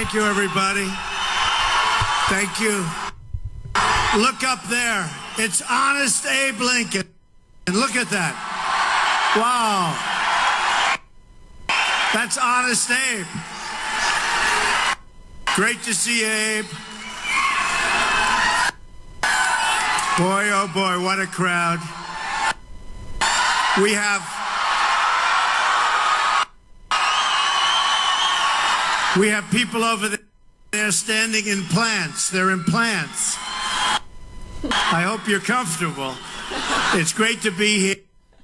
Thank you, everybody. Thank you. Look up there. It's Honest Abe Lincoln. And look at that. Wow. That's Honest Abe. Great to see you, Abe. Boy, oh boy, what a crowd. We have people over there standing in plants. They're in plants. I hope you're comfortable. It's great to be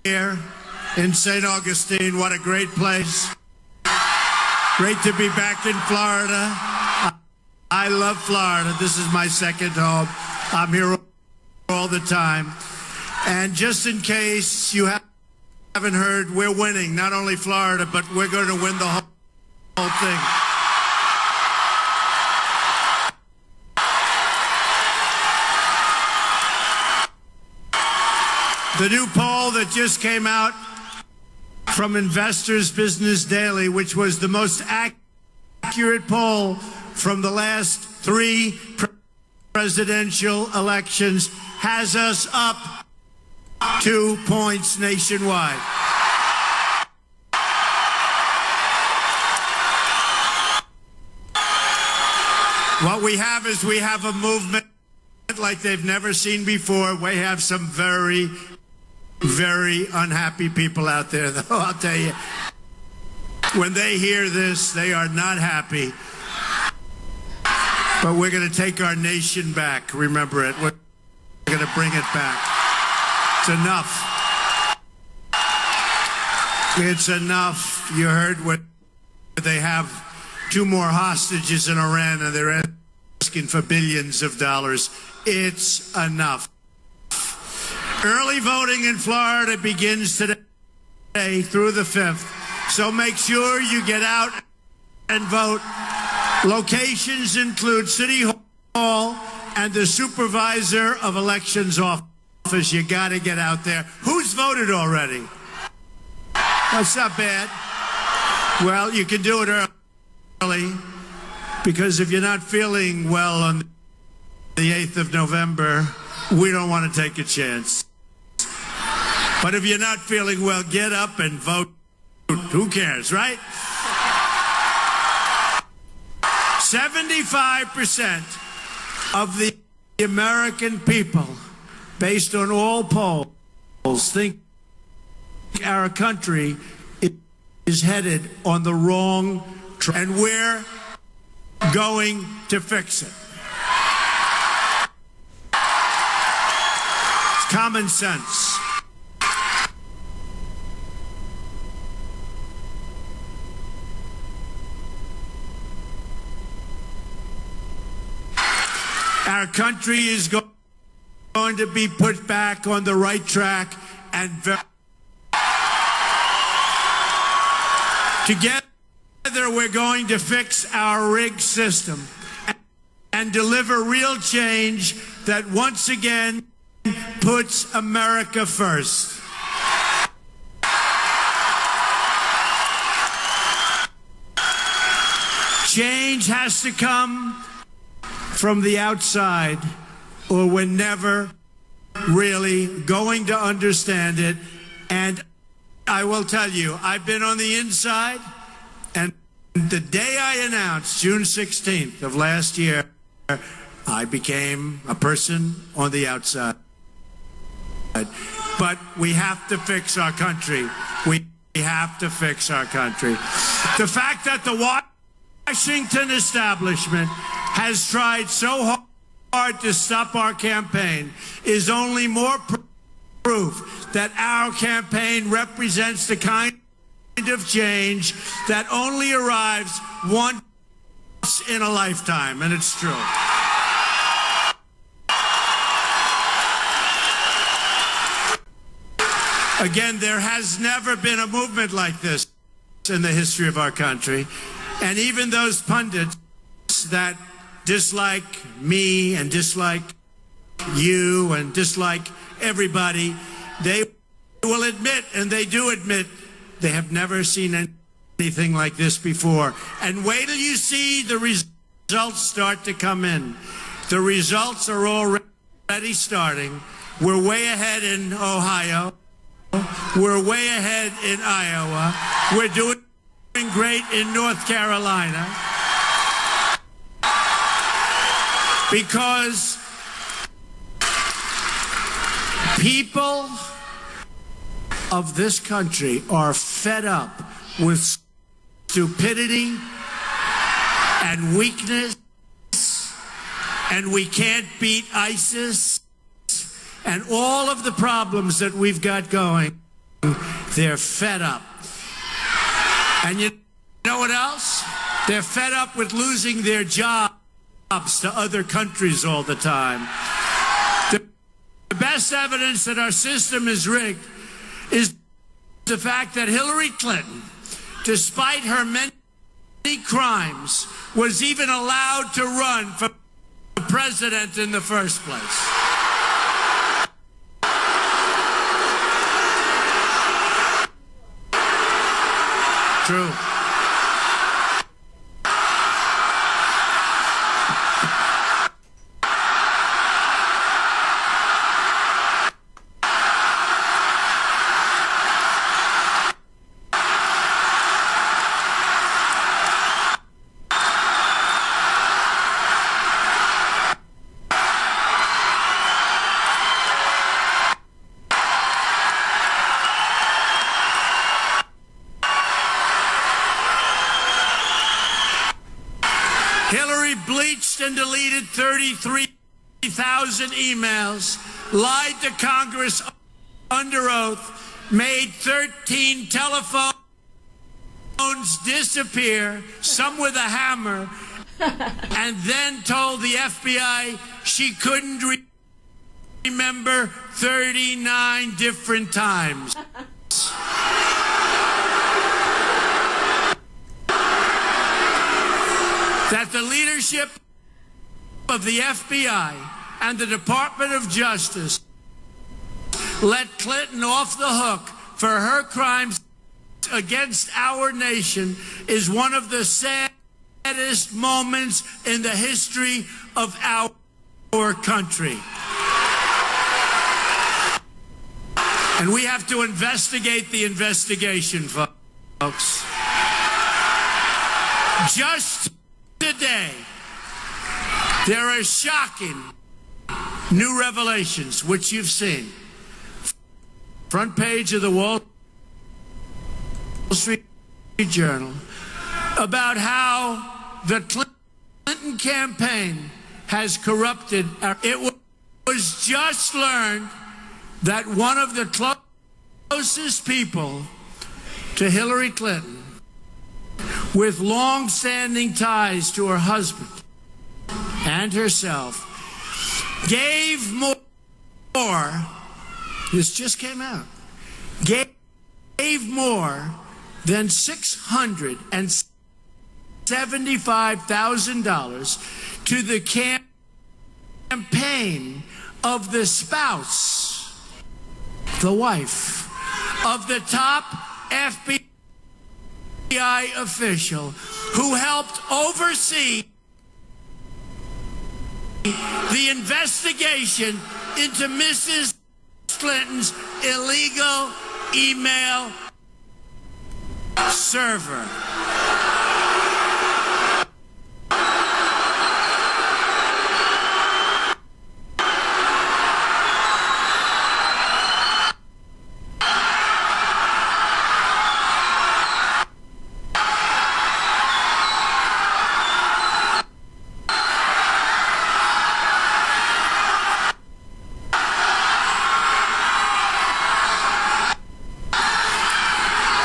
here in St. Augustine. What a great place. Great to be back in Florida. I love Florida. This is my second home. I'm here all the time. And just in case you haven't heard, we're winning. Not only Florida, but we're going to win the whole thing. The new poll that just came out from Investors Business Daily, which was the most accurate poll from the last 3 presidential elections, has us up 2 points nationwide. What we have is we have a movement like they've never seen before. We have some very unhappy people out there, though, I'll tell you. When they hear this, they are not happy. But we're going to take our nation back. Remember it. We're going to bring it back. It's enough. It's enough. You heard what they have 2 more hostages in Iran, and they're asking for billions of dollars. It's enough. Early voting in Florida begins today through the 5th. So make sure you get out and vote. Locations include City Hall and the Supervisor of Elections office. You got to get out there. Who's voted already? That's not bad. Well, you can do it early, because if you're not feeling well on the 8th of November, we don't want to take a chance. But if you're not feeling well, get up and vote. Who cares, right? 75% of the American people, based on all polls, think our country is headed on the wrong track, and we're going to fix it. It's common sense. Our country is going to be put back on the right track, and together we're going to fix our rigged system and deliver real change that once again puts America first. Change has to come from the outside, or we're never really going to understand it. And I will tell you, I've been on the inside, and the day I announced, June 16th of last year, I became a person on the outside. But we have to fix our country. We have to fix our country. The fact that the Washington establishment has tried so hard to stop our campaign is only more proof that our campaign represents the kind of change that only arrives once in a lifetime, and it's true. Again, there has never been a movement like this in the history of our country, and even those pundits that dislike me and dislike you and dislike everybody, they will admit, and they do admit, they have never seen anything like this before. And wait till you see the results results start to come in. The results are already starting. We're way ahead in Ohio. We're way ahead in Iowa. We're doing great in North Carolina. Because people of this country are fed up with stupidity and weakness, and we can't beat ISIS, and all of the problems that we've got going. They're fed up. And you know what else? They're fed up with losing their jobs to other countries all the time. The best evidence that our system is rigged is the fact that Hillary Clinton, despite her many crimes, was even allowed to run for president in the first place. True. Hillary bleached and deleted 33,000 emails, lied to Congress under oath, made 13 telephones disappear, some with a hammer, and then told the FBI she couldn't remember 39 different times. That the leadership of the FBI and the Department of Justice let Clinton off the hook for her crimes against our nation is one of the saddest moments in the history of our country. And we have to investigate the investigation, folks. Just today, there are shocking new revelations, which you've seen. Front page of the Wall Street Journal about how the Clinton campaign has corrupted. It was just learned that one of the closest people to Hillary Clinton, with long-standing ties to her husband and herself, gave more, this just came out, gave more than $675,000 to the campaign of the spouse, the wife, of the top FBI official who helped oversee the investigation into Mrs. Clinton's illegal email server.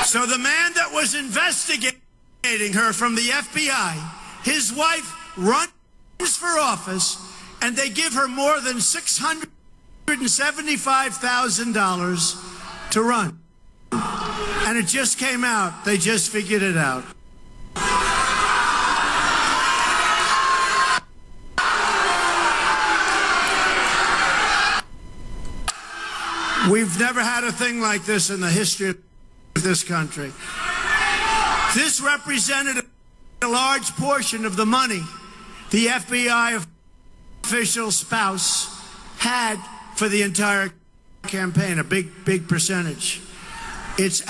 So the man that was investigating her from the FBI, his wife runs for office, and they give her more than $675,000 to run. And it just came out. They just figured it out. We've never had a thing like this in the history of this country. This represented a large portion of the money the FBI official spouse had for the entire campaign, a big percentage. It's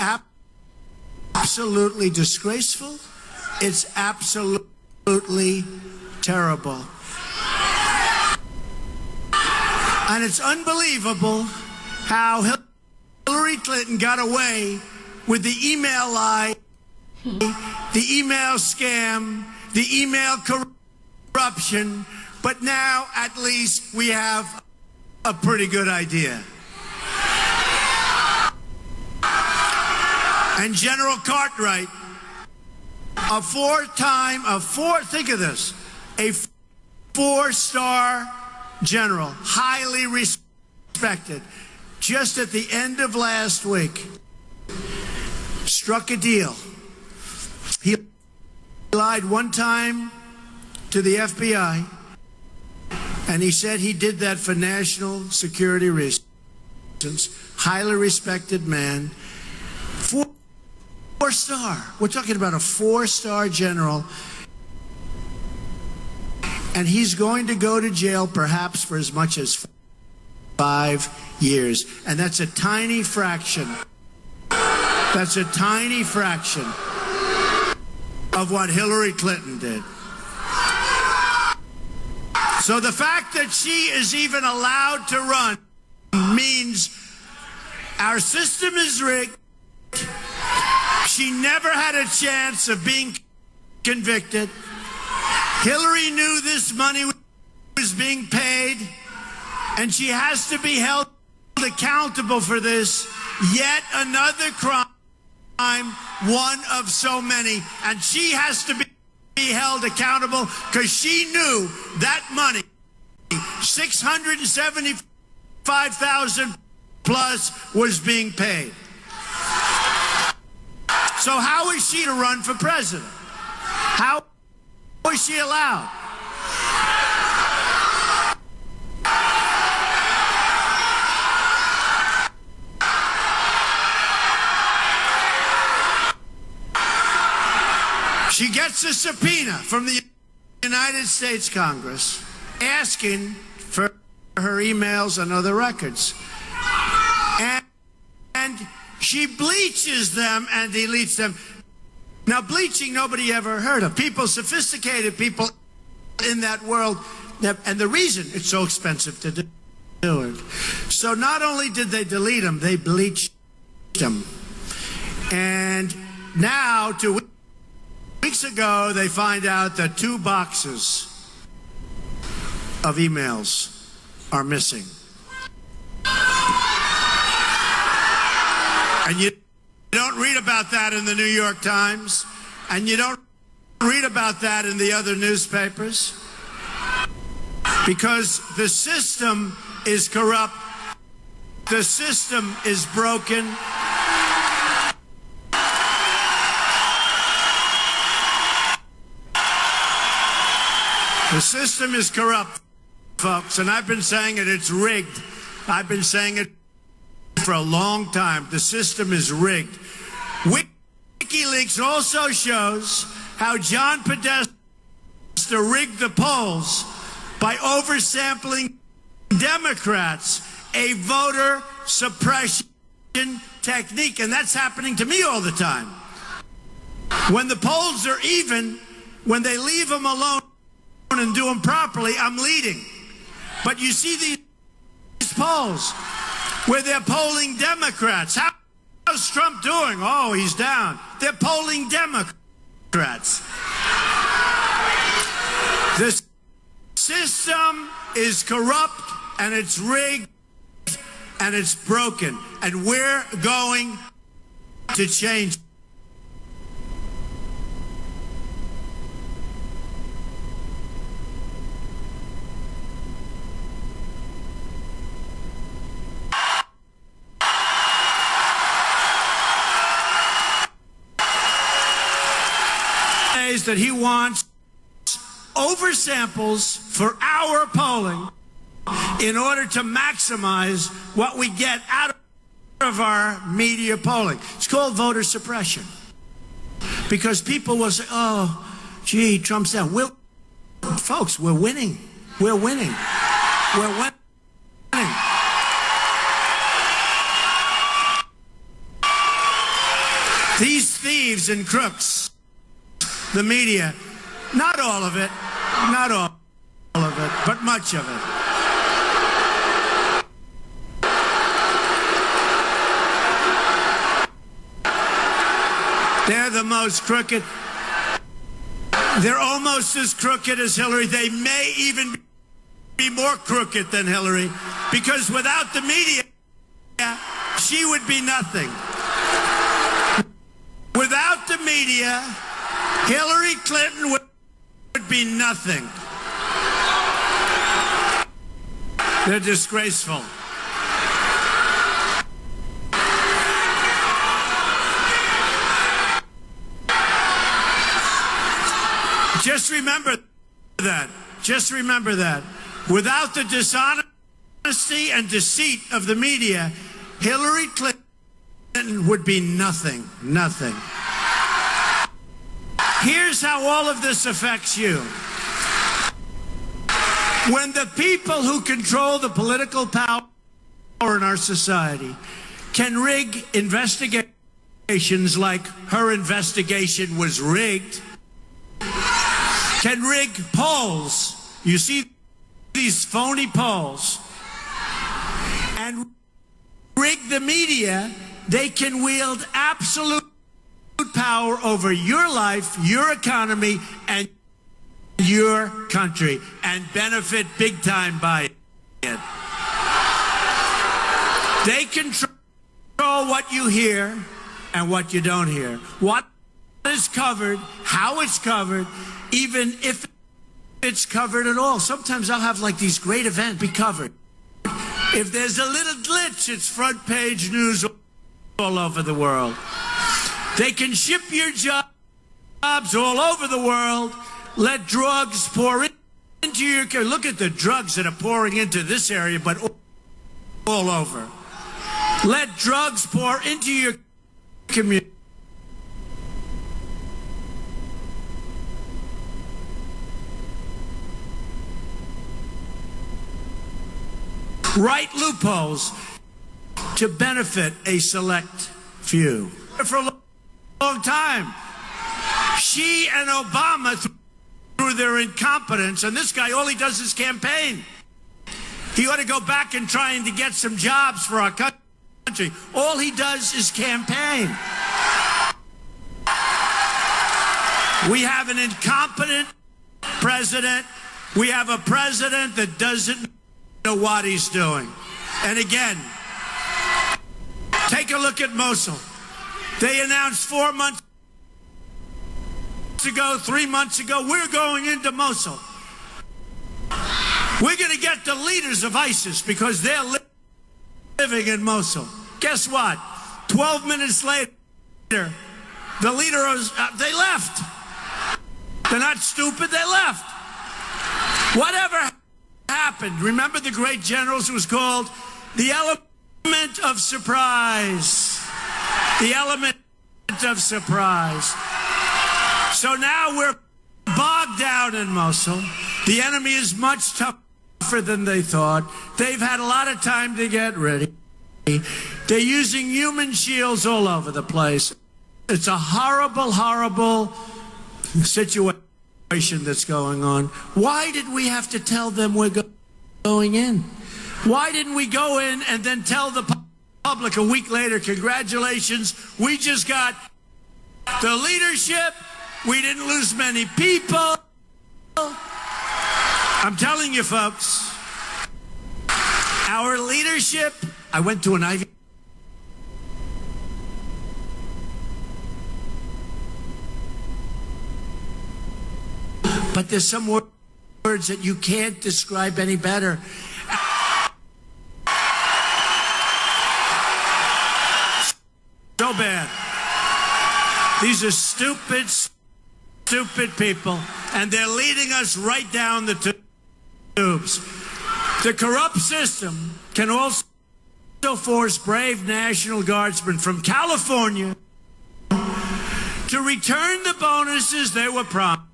absolutely disgraceful. It's absolutely terrible. And it's unbelievable how Hillary Clinton got away with the email lie, the email scam, the email corruption, but now at least we have a pretty good idea. And General Cartwright, think of this, a four-star general, highly respected, just at the end of last week, struck a deal. He lied one time to the FBI, and he said he did that for national security reasons. Highly respected man. Four-star. We're talking about a four-star general. And he's going to go to jail perhaps for as much as 5 years. And that's a tiny fraction. That's a tiny fraction of what Hillary Clinton did. So the fact that she is even allowed to run means our system is rigged. She never had a chance of being convicted. Hillary knew this money was being paid, and she has to be held accountable for this. Yet another crime, one of so many, and she has to be held accountable because she knew that money, $675,000 plus, was being paid. So how is she to run for president? How is she allowed? She gets a subpoena from the United States Congress asking for her emails and other records. And she bleaches them and deletes them. Now, bleaching, nobody ever heard of. People, sophisticated people in that world, and the reason it's so expensive to do it. So not only did they delete them, they bleached them. And now, 2 weeks ago, they find out that 2 boxes of emails are missing. And you don't read about that in the New York Times, and you don't read about that in the other newspapers, because the system is corrupt, the system is broken. The system is corrupt, folks, and I've been saying it, it's rigged. I've been saying it for a long time. The system is rigged. WikiLeaks also shows how John Podesta rigged the polls by oversampling Democrats, a voter suppression technique, and that's happening to me all the time. When the polls are even, when they leave them alone and do them properly, I'm leading. But you see these polls where they're polling Democrats. How's Trump doing? Oh, he's down. They're polling Democrats. The system is corrupt, and it's rigged, and it's broken. And we're going to change. That he wants oversamples for our polling in order to maximize what we get out of our media polling. It's called voter suppression. Because people will say, oh, gee, Trump's down. We'll Folks, we're winning. We're winning. We're winning. These thieves and crooks, the media, not all of it, not all of it, but much of it. They're the most crooked. They're almost as crooked as Hillary. They may even be more crooked than Hillary, because without the media, she would be nothing. Without the media, Hillary Clinton would be nothing. They're disgraceful. Just remember that. Just remember that. Without the dishonesty and deceit of the media, Hillary Clinton would be nothing. Nothing. Here's how all of this affects you. When the people who control the political power in our society can rig investigations like her investigation was rigged, can rig polls, you see these phony polls, and rig the media, they can wield absolute power over your life, your economy, and your country, and benefit big time by it. They control what you hear and what you don't hear, what is covered, how it's covered, even if it's covered at all. Sometimes I'll have like these great events be covered. If there's a little glitch, it's front page news all over the world. They can ship your jobs all over the world. Let drugs pour into your... Look at the drugs that are pouring into this area, but all over. Let drugs pour into your community. Write loopholes to benefit a select few. For a long time, she and Obama, through their incompetence, and this guy, all he does is campaign. He ought to go back and trying to get some jobs for our country. All he does is campaign. We have an incompetent president. We have a president that doesn't know what he's doing. And again, take a look at Mosul. They announced 4 months ago, 3 months ago, we're going into Mosul. We're going to get the leaders of ISIS because they're living in Mosul. Guess what? 12 minutes later, the leaders, they left. They're not stupid, they left. Whatever happened, remember the great generals, it was called the element of surprise. The element of surprise. So now we're bogged down in Mosul. The enemy is much tougher than they thought. They've had a lot of time to get ready. They're using human shields all over the place. It's a horrible, horrible situation that's going on. Why did we have to tell them we're going in? Why didn't we go in and then tell the public a week later, congratulations, we just got the leadership, we didn't lose many people. I'm telling you, folks, our leadership, I went to an Ivy but there's some words that you can't describe any better. So bad. These are stupid, stupid people, and they're leading us right down the tubes. The corrupt system can also force brave National Guardsmen from California to return the bonuses they were promised.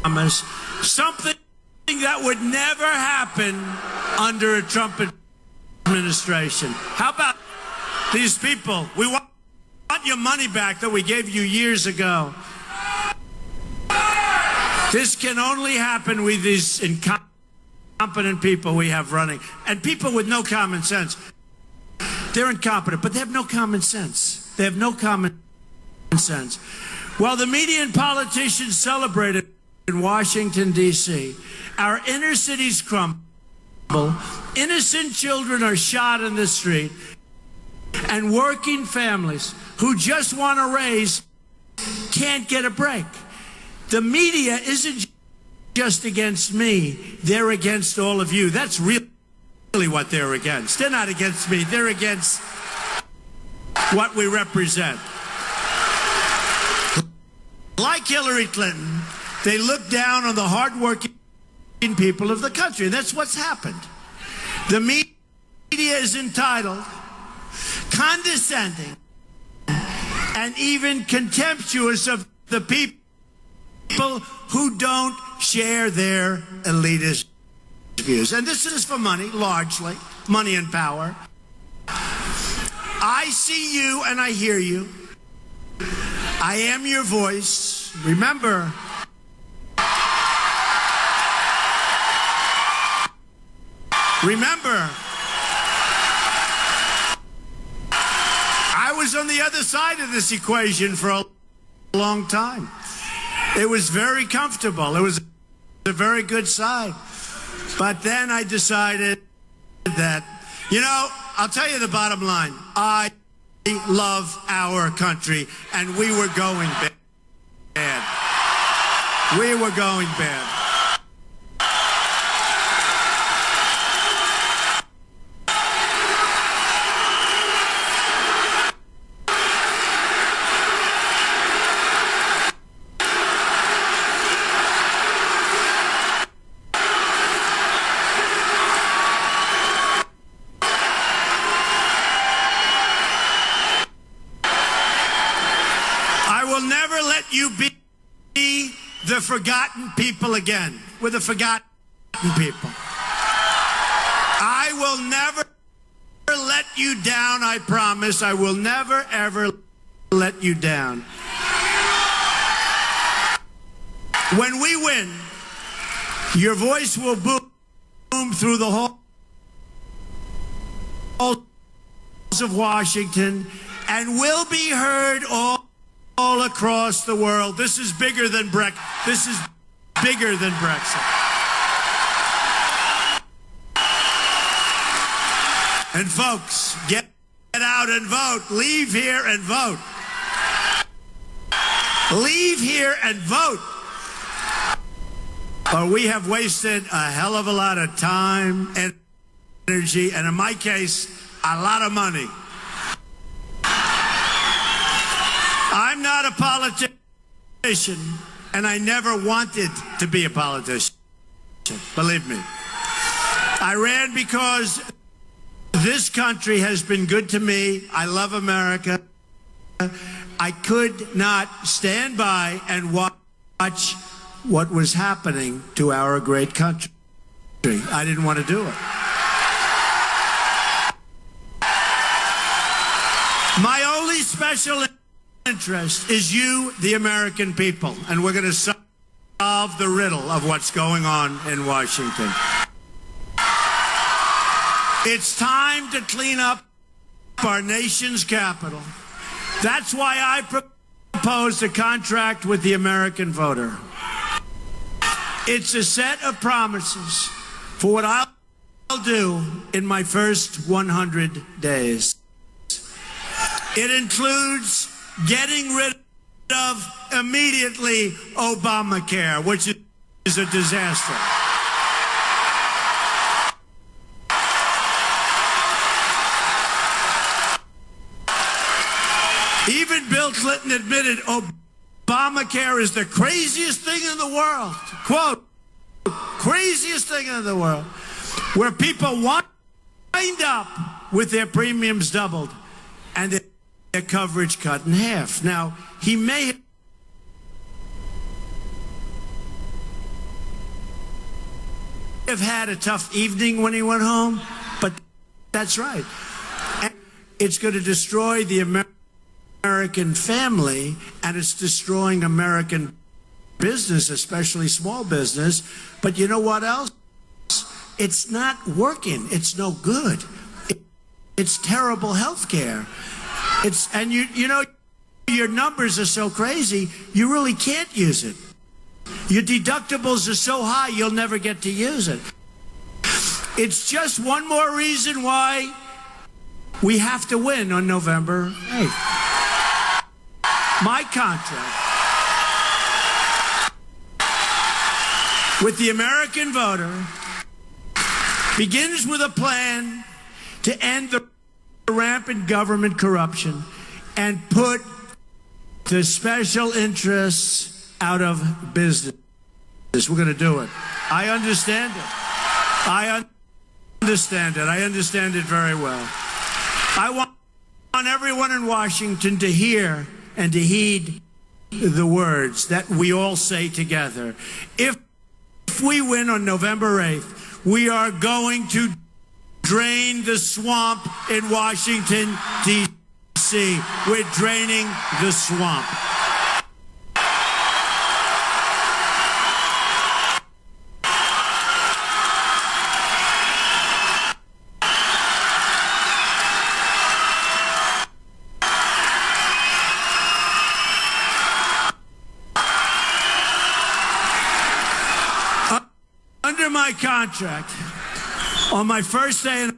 promise, something that would never happen under a Trump administration. How about these people? We want your money back that we gave you years ago. This can only happen with these incompetent people we have running, and people with no common sense. They're incompetent, but they have no common sense. They have no common sense. While the media and politicians celebrated in Washington, D.C., our inner cities crumble, innocent children are shot in the street, and working families who just want to raise can't get a break. The media isn't just against me. They're against all of you. That's really what they're against. They're not against me. They're against what we represent. Like Hillary Clinton, they look down on the hardworking people of the country. And that's what's happened. The media is entitled, condescending, and even contemptuous of the people who don't share their elitist views. And this is for money, largely, money and power. I see you and I hear you. I am your voice. Remember, I was on the other side of this equation for a long time. It was very comfortable. It was a very good side. But then I decided that, I'll tell you the bottom line. I love our country, and we were going bad. We were going bad. You be the forgotten people again. We're the forgotten people. I will never let you down, I promise. I will never, ever let you down. When we win, your voice will boom through the halls of Washington and will be heard all across the world. This is bigger than Brexit. This is bigger than Brexit. And folks, get out and vote. Leave here and vote. Leave here and vote. Or we have wasted a hell of a lot of time and energy, and in my case, a lot of money. I'm not a politician, and I never wanted to be a politician. Believe me. I ran because this country has been good to me. I love America. I could not stand by and watch what was happening to our great country. I didn't want to do it. My only special interest is you, the American people, and we're going to solve the riddle of what's going on in Washington. It's time to clean up our nation's capital. That's why I proposed a contract with the American voter. It's a set of promises for what I'll do in my first 100 days. It includes getting rid of immediately Obamacare, which is a disaster. Even Bill Clinton admitted Obamacare is the craziest thing in the world. Quote, craziest thing in the world. Where people wind up with their premiums doubled and their coverage cut in half. Now, he may have had a tough evening when he went home, but that's right. And it's going to destroy the American family, and it's destroying American business, especially small business. But you know what else? It's not working. It's no good. It's terrible health care. And you know, your numbers are so crazy, you really can't use it. Your deductibles are so high, you'll never get to use it. It's just one more reason why we have to win on November 8th. My contract with the American voter begins with a plan to end the rampant government corruption and put the special interests out of business. We're going to do it. I understand it. I understand it. I understand it very well. I want everyone in Washington to hear and to heed the words that we all say together. If we win on November 8th, we are going to drain the swamp in Washington, D.C. We're draining the swamp. Under my contract, on my first day in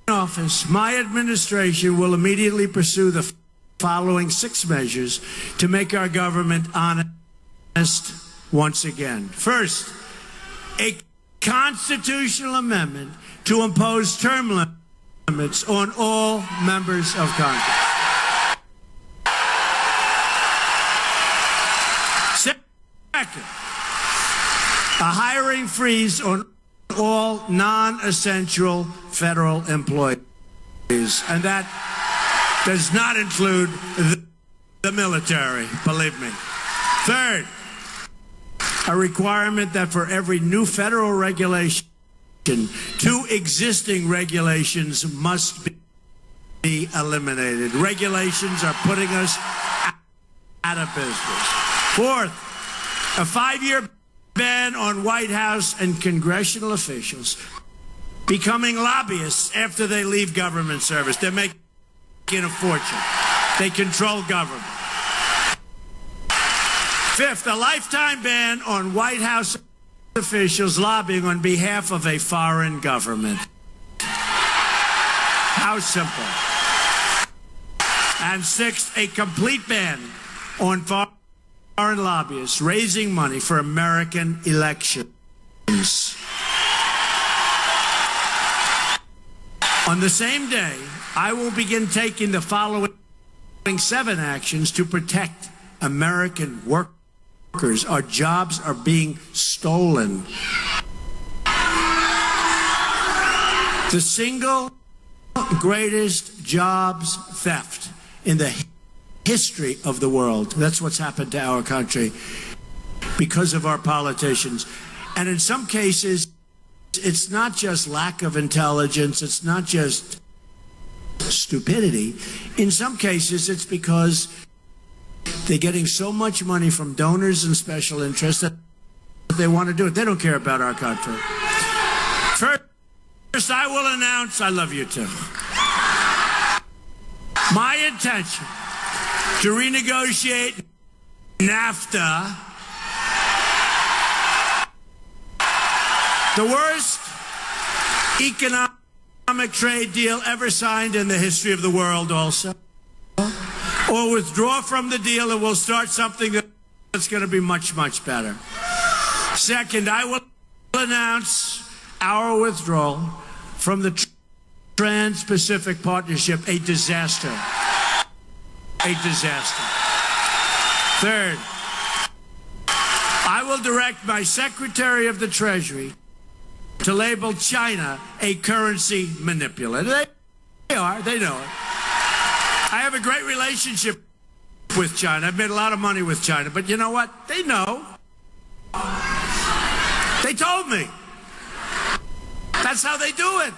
office, my administration will immediately pursue the following 6 measures to make our government honest once again. First, a constitutional amendment to impose term limits on all members of Congress. Second, a hiring freeze on all non-essential federal employees, and that does not include the military, believe me. Third, a requirement that for every new federal regulation, 2 existing regulations must be eliminated. Regulations are putting us out of business. Fourth, a 5-year ban on White House and congressional officials becoming lobbyists after they leave government service. They're making a fortune. They control government. Fifth, a lifetime ban on White House officials lobbying on behalf of a foreign government. How simple. And sixth, a complete ban on foreign lobbyists raising money for American elections. On the same day, I will begin taking the following 7 actions to protect American workers. Our jobs are being stolen. The single greatest jobs theft in the history of the world. That's what's happened to our country because of our politicians. And in some cases, it's not just lack of intelligence, it's not just stupidity. In some cases, it's because they're getting so much money from donors and special interests that they want to do it. They don't care about our country. First, I will announce, I love you too, my intention to renegotiate NAFTA, the worst economic trade deal ever signed in the history of the world also, or withdraw from the deal and we'll start something that's going to be much, much better. Second, I will announce our withdrawal from the Trans-Pacific Partnership, a disaster. A disaster. Third, I will direct my Secretary of the Treasury to label China a currency manipulator. They are. They know it. I have a great relationship with China. I've made a lot of money with China. But you know what? They know. They told me. That's how they do it.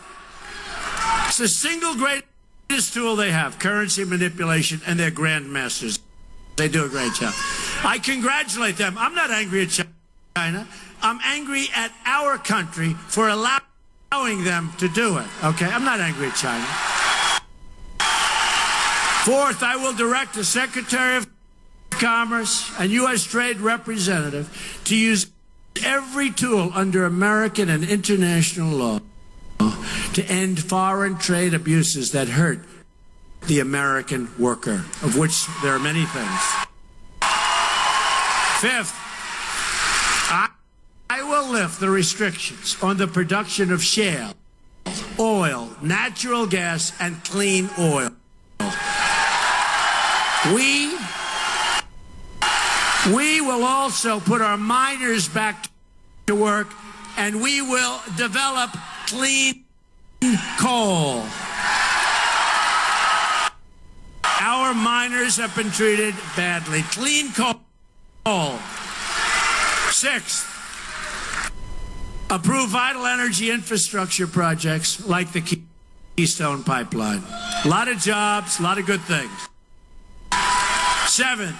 It's the single greatest tool they have, currency manipulation, and they're grandmasters. They do a great job. I congratulate them. I'm not angry at China. I'm angry at our country for allowing them to do it. Okay? I'm not angry at China. Fourth, I will direct the Secretary of Commerce and U.S. Trade Representative to use every tool under American and international law to end foreign trade abuses that hurt the American worker, of which there are many things. Fifth, I will lift the restrictions on the production of shale, oil, natural gas, and clean oil. We will also put our miners back to work, and we will develop clean coal. Our miners have been treated badly. Clean coal. Sixth, approve vital energy infrastructure projects like the Keystone Pipeline. A lot of jobs, a lot of good things. Seventh,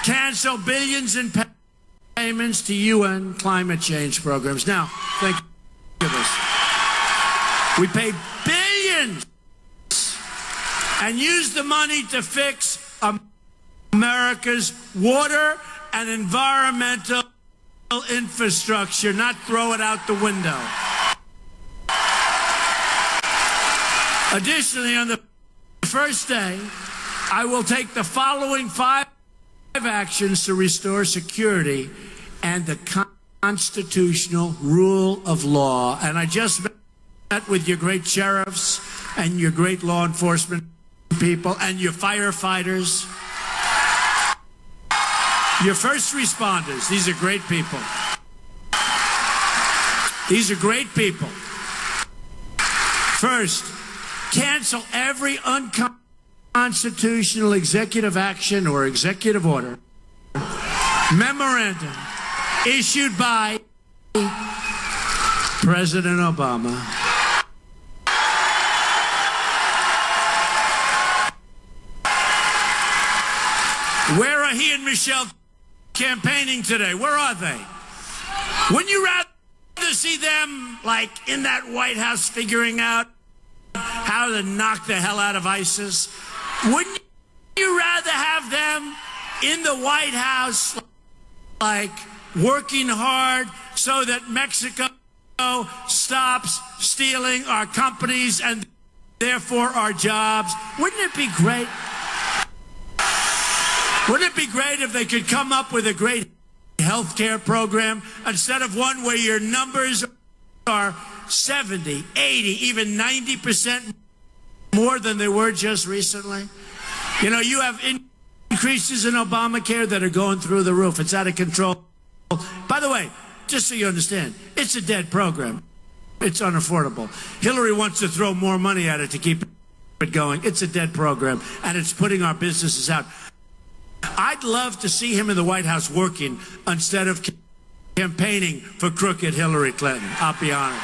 cancel billions in payments to UN climate change programs. Now, think of this. We pay billions and use the money to fix America's water and environmental infrastructure, not throw it out the window. Additionally, on the first day, I will take the following 5 actions to restore security and the constitutional rule of law. And I just met with your great sheriffs and your great law enforcement people and your firefighters, your first responders. These are great people. These are great people. First, cancel every unconstitutional executive action or executive order, memorandum issued by President Obama. Where are he and Michelle campaigning today? Where are they? Wouldn't you rather see them, like, in that White House figuring out how to knock the hell out of ISIS? Wouldn't you rather have them in the White House, like, working hard so that Mexico stops stealing our companies and therefore our jobs? Wouldn't it be great? Wouldn't it be great if they could come up with a great health care program instead of one where your numbers are 70, 80, even 90% more than they were just recently? You know, you have increases in Obamacare that are going through the roof. It's out of control. By the way, just so you understand, it's a dead program. It's unaffordable. Hillary wants to throw more money at it to keep it going. It's a dead program, and it's putting our businesses out. I'd love to see him in the White House working instead of campaigning for crooked Hillary Clinton. I'll be honest.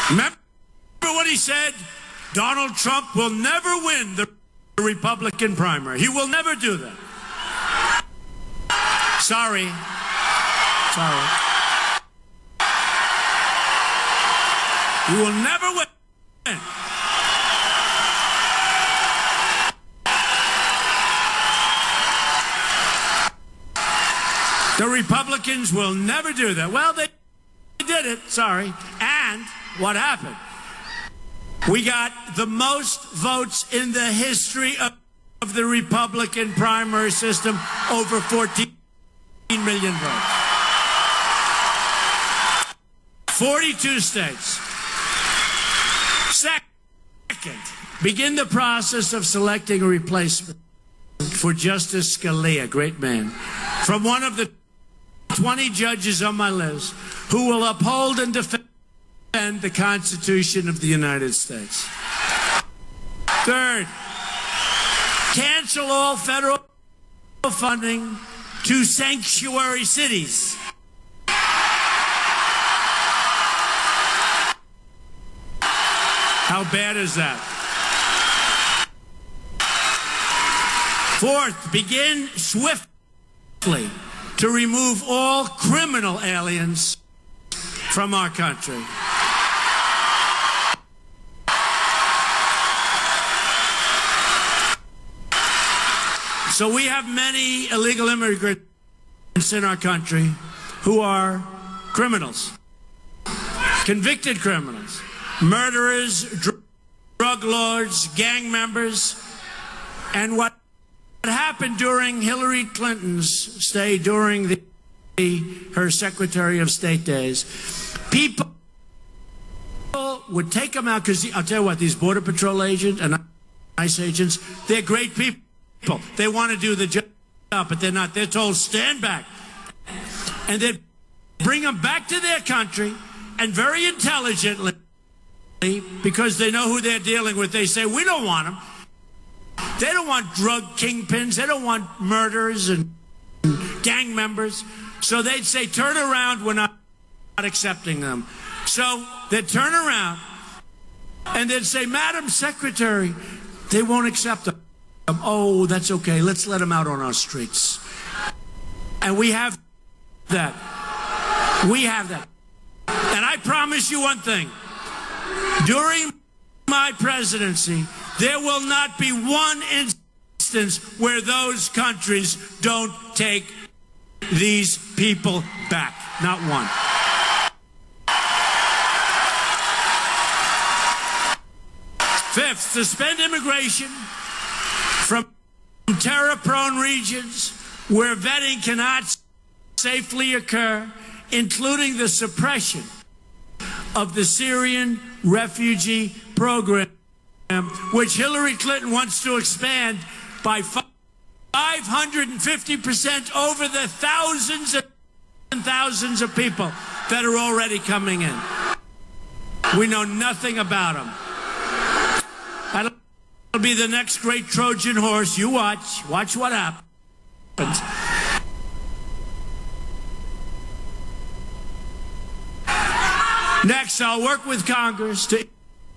Remember what he said? Donald Trump will never win the Republican primary. He will never do that. Sorry. He will never win. The Republicans will never do that. Well, they did it. Sorry. And what happened? We got the most votes in the history of the Republican primary system, over 14 million votes. 42 states. Second, begin the process of selecting a replacement for Justice Scalia, great man, from one of the 20 judges on my list who will uphold and defend the Constitution of the United States. Third, cancel all federal funding to sanctuary cities. How bad is that? Fourth, begin swiftly to remove all criminal aliens from our country. So we have many illegal immigrants in our country who are criminals, convicted criminals, murderers, drug lords, gang members. And what happened during Hillary Clinton's stay, during her Secretary of State days, people would take them out, because I'll tell you what, these Border Patrol agents and ICE agents, they're great people. They want to do the job, but they're not. They're told, stand back. And they'd bring them back to their country, and very intelligently, because they know who they're dealing with, they say, we don't want them. They don't want drug kingpins. They don't want murderers and gang members. So they'd say, turn around, we're not accepting them. So they'd turn around, and they'd say, Madam Secretary, they won't accept them. Oh, that's okay. Let's let them out on our streets. And we have that. We have that. And I promise you one thing. During my presidency, there will not be one instance where those countries don't take these people back. Not one. Fifth, suspend immigration from terror-prone regions where vetting cannot safely occur, including the suppression of the Syrian refugee program, which Hillary Clinton wants to expand by 550% over the thousands and thousands of people that are already coming in. We know nothing about them. That'll be the next great Trojan horse. You watch. Watch what happens. Next, I'll work with Congress to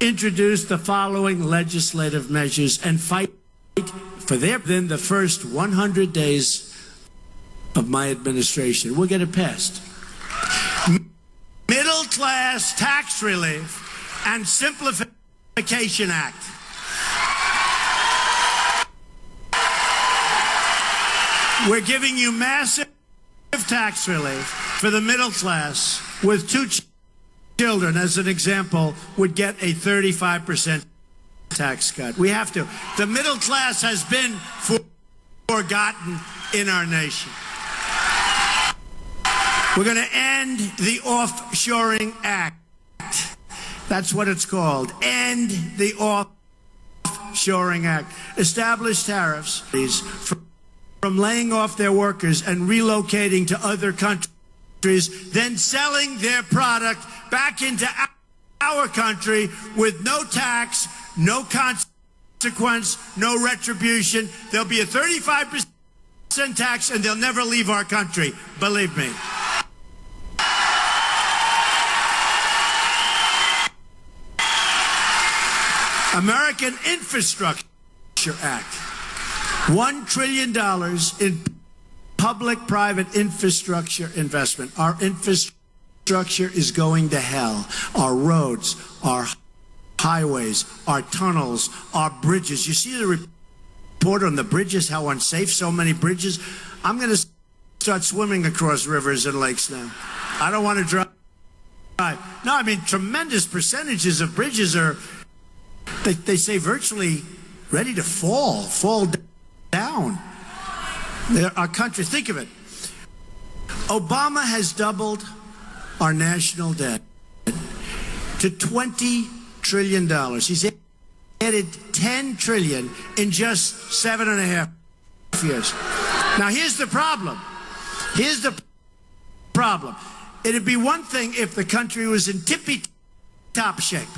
introduce the following legislative measures and fight for them within the first 100 days of my administration. We'll get it passed. Middle-class tax relief and simplification act. We're giving you massive tax relief for the middle class with 2 children, as an example, would get a 35% tax cut. We have to. The middle class has been forgotten in our nation. We're going to end the Offshoring Act. That's what it's called. End the Offshoring Act. Establish tariffs from laying off their workers and relocating to other countries, then selling their product back into our country with no tax, no consequence, no retribution. There'll be a 35% tax, and they'll never leave our country. Believe me. American Infrastructure Act. $1 trillion in public-private infrastructure investment. Our infrastructure is going to hell. Our roads, our highways, our tunnels, our bridges. You see the report on the bridges, how unsafe so many bridges? I'm going to start swimming across rivers and lakes now. I don't want to drive. No, I mean, tremendous percentages of bridges are, they say, virtually ready to fall down. Our country, think of it. Obama has doubled our national debt to $20 trillion. He's added $10 trillion in just 7.5 years. Now, here's the problem. Here's the problem. It'd be one thing if the country was in tippy-top shape.